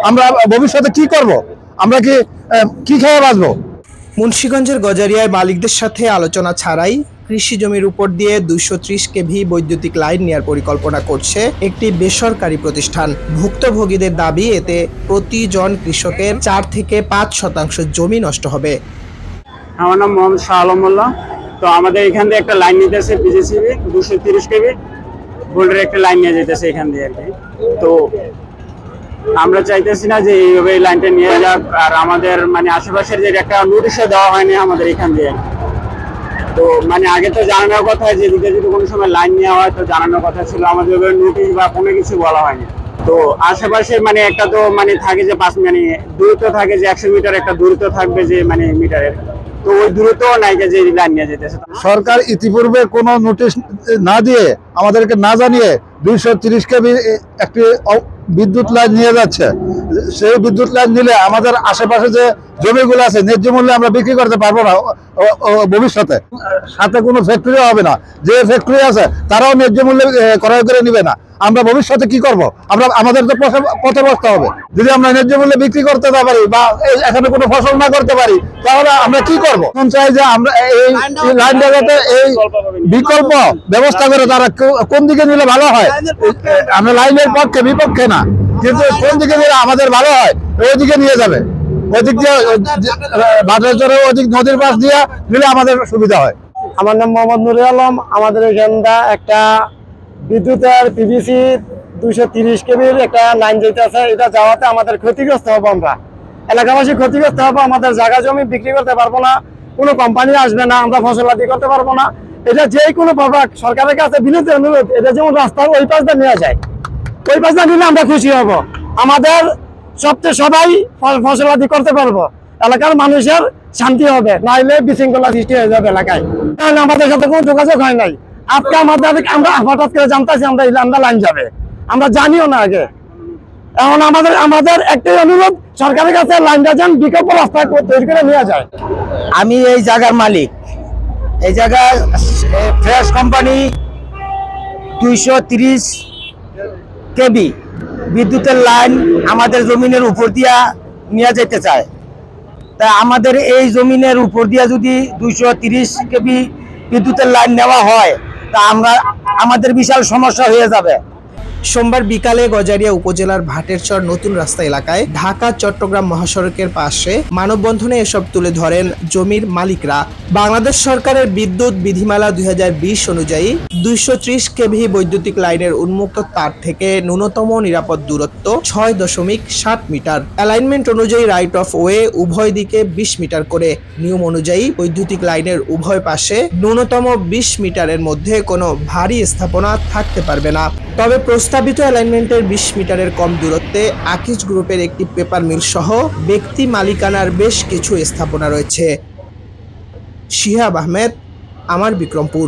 আমরা ভবিষ্যতে কি করব? আমরা কি খেয়ে বাঁচবো? মুন্সিগঞ্জের গজারিয়ায় মালিকদের সাথে আলোচনা ছাড়াই কৃষি জমির উপর দিয়ে 230 কেভি বৈদ্যুতিক লাইন নেওয়ার পরিকল্পনা করছে একটি বেসরকারি প্রতিষ্ঠান। ভুক্তভোগীদের দাবি, এতে প্রতিজন কৃষকের 4 থেকে 5% জমি নষ্ট হবে। আমার নাম মোহাম্মদ শাহ আলম মোল্লা। তো আমাদের এখান থেকে একটা লাইন নিতেছে বিজিসিবি 230 কেভি ভোল্টের একটা লাইন নিয়ে যেতেছে এখান দিয়ে আর কি। তো আমরা চাইতেছি না যে এইভাবে এই লাইনটা নিয়ে যাক, আর আমাদের মানে আশেপাশের যে একটা নোটিশও দেওয়া হয়নি আমাদের এখান দিয়ে। তো মানে আগে তো জানানোর কথা, যে এদিকে যদি কোনো সময় লাইন নেওয়া হয় তো জানানোর কথা ছিল, আমাদের নোটিশ বা কোনো কিছু বলা হয়নি। তো আশেপাশে মানে একটা তো মানে থাকে যে মানে দূরত্ব থাকে যে 100 মিটার একটা দূরত্ব থাকবে যে মানে মিটারের, তো ওই দূরত্ব নাই যে লাইন নিয়ে যেতেছে। সরকার ইতিপূর্বে কোনো নোটিশ না দিয়ে, আমাদেরকে না জানিয়ে 230 কেভি একটি বিদ্যুৎ লাইন নিয়ে যাচ্ছে। সেই বিদ্যুৎ লাইন নিলে আমাদের আশেপাশে যে জমিগুলো আছে ন্যায্য মূল্যে আমরা বিক্রি করতে পারবো না ভবিষ্যতে। সাথে কোনো ফ্যাক্টরি হবে না, যে ফ্যাক্টরি আছে তারাও ন্যায্য মূল্যে ক্রয় করে নিবে না। আমরা ভবিষ্যতে কি করব? আমাদের তো পথে বসতে হবে। যদি আমরা ন্যায্য মূল্যে বিক্রি করতে না পারি বা এখানে কোনো ফসল না করতে পারি, তাহলে আমরা কি করব? চাই যে আমরা এই লাইনটা যাতে এই বিকল্প ব্যবস্থা করে তারা কোন দিকে নিলে ভালো হয়। আমরা লাইনের পক্ষে বিপক্ষে না, কিন্তু কোন দিকে নিলে আমাদের ভালো হয় ওই দিকে নিয়ে যাবে। ওই দিক দিয়ে বাজারে ওদিক নদীর পাশ দিয়ে নিলে আমাদের সুবিধা হয়। আমার নাম মোহাম্মদ নুরে আলম। আমাদের এখানটা একটা বিদ্যুতের পিভিসি 230 কেবির একটা লাইন যেতে আছে, এটা যাওয়াতে আমাদের ক্ষতিগ্রস্ত হবো। আমরা এলাকাবাসী ক্ষতিগ্রস্ত হবো। আমাদের জায়গা জমি বিক্রি করতে পারবো না, কোনো কোম্পানি আসবে না, আমরা ফসলাদি করতে পারবো না। এটা যে কোনো প্রভাব সরকারের কাছে বিনীত অনুরোধ, এটা যেমন রাস্তার ওই পাশটা নেওয়া যায়, ওই পাশটা নিলে আমরা খুশি হব। আমাদের সবচেয়ে সবাই ফসলাদি করতে পারবো, এলাকার মানুষের শান্তি হবে, নাইলে বিশৃঙ্খলা সৃষ্টি হয়ে যাবে এলাকায়। তাহলে আমাদের সাথে কোনো যোগাযোগ হয় নাই। আজকে আমরা হঠাৎ করে জানতেছি আমরা লাইন যাবে, আমরা জানিও না আগে। এখন আমাদের একটাই অনুরোধ, সরকারের কাছে লাইনটা যেন বিকল্প রাস্তা তৈরি করে নেওয়া যায়। আমি এই জায়গার মালিক। এই জায়গায় ফ্রেশ কোম্পানি 230 কেবি বিদ্যুতের লাইন আমাদের জমিনের উপর দিয়া নিয়ে যেতে চায়। তা আমাদের এই জমিনের উপর দিয়া যদি 230 কেবি বিদ্যুতের লাইন নেওয়া হয়, তা আমাদের বিশাল সমস্যা হয়ে যাবে। সোমবার বিকালে গজারিয়া উপজেলার ভাটেরচর নতুন রাস্তা এলাকায় ঢাকা চট্টগ্রাম মহাসড়কের পাশে মানববন্ধনে এসব তুলে ধরেন জমির মালিকরা। বাংলাদেশ সরকারের বিদ্যুৎ বিধিমালা 2020 অনুযায়ী 230 কেভি বৈদ্যুতিক লাইনের উন্মুক্ত তার থেকে ন্যূনতম নিরাপদ দূরত্ব 6.7 মিটার। অ্যালাইনমেন্ট অনুযায়ী রাইট অফ ওয়ে উভয় দিকে 20 মিটার করে। নিয়ম অনুযায়ী বৈদ্যুতিক লাইনের উভয় পাশে ন্যূনতম 20 মিটারের মধ্যে কোনো ভারী স্থাপনা থাকতে পারবে না। তবে প্রস্তাবিত অ্যালাইনমেন্টের 20 মিটারের কম দূরত্বে আকিজ গ্রুপের একটি পেপার মিল সহ ব্যক্তি মালিকানার বেশ কিছু স্থাপনা রয়েছে। শিহাব আহমেদ, আমার বিক্রমপুর।